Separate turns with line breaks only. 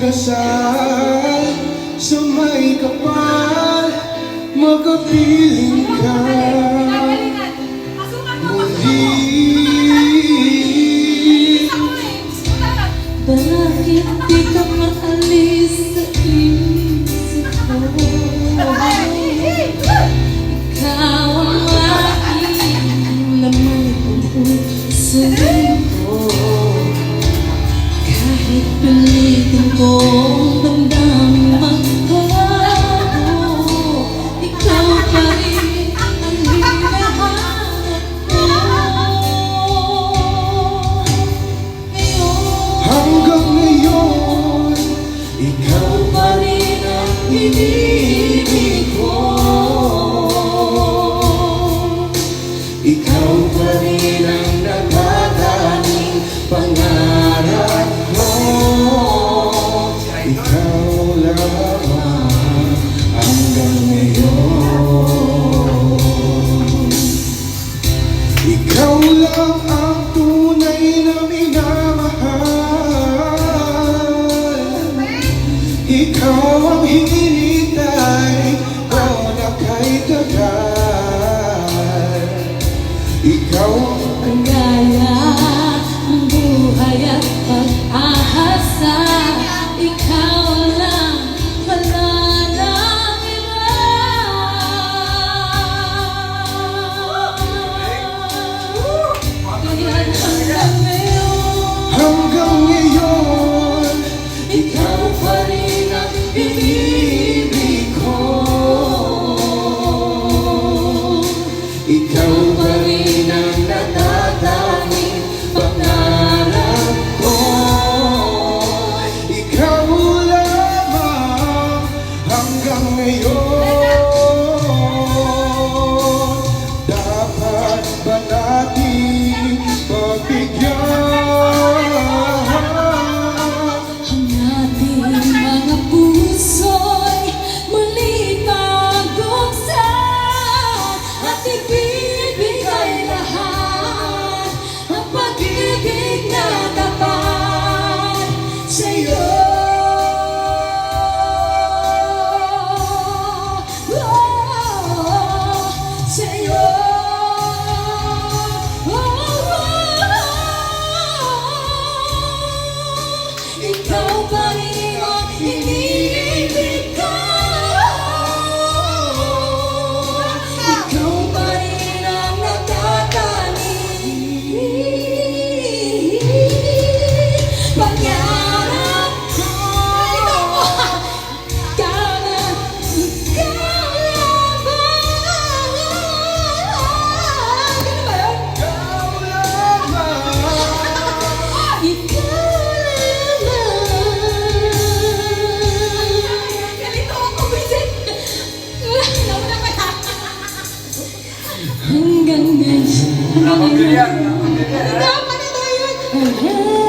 magdasal sa may kapal, makapiling ka muli.
Bakit di ka maalis sa isip ko? Ikaw ang aking laman ng puso ko. Kahit pilitin kong damdaman ko, ikaw pa rin ang hinahanap ko.
Hanggang ngayon, ikaw pa rin ang inibig ko. Ikaw pa rin ang nagdadaning pangarap ko. Ikaw lamang hanggang ngayon. Ikaw lang ang tunay na minamahal. Ikaw ang hinintay ko na kay tagal. Ikaw
Ang gaya ng buhay at pag-ahasa, ikaw lang, wala nang iba. Kaya
hanggang ngayon, ikaw pa rin ang inibig ko. Ikaw pa rin ang natatanging pangarap ko. Ikaw lamang hanggang ngayon. Dapat ba natin pagbigyan
ang ating mga puso'y muli pagdugsan at ibibigay lahat ang pag-ibig na tapat sa'yo. Sa'yo. Ikaw pa rin ang inibig ko. Ikaw pa rin ang natataning pangarap ko. Ikaw lang, ikaw lamang. Ganun ba yun?
ikaw lamang.
Ikaw hanggang ngayon.
Nakapagpilihan.
Dapat ito yun.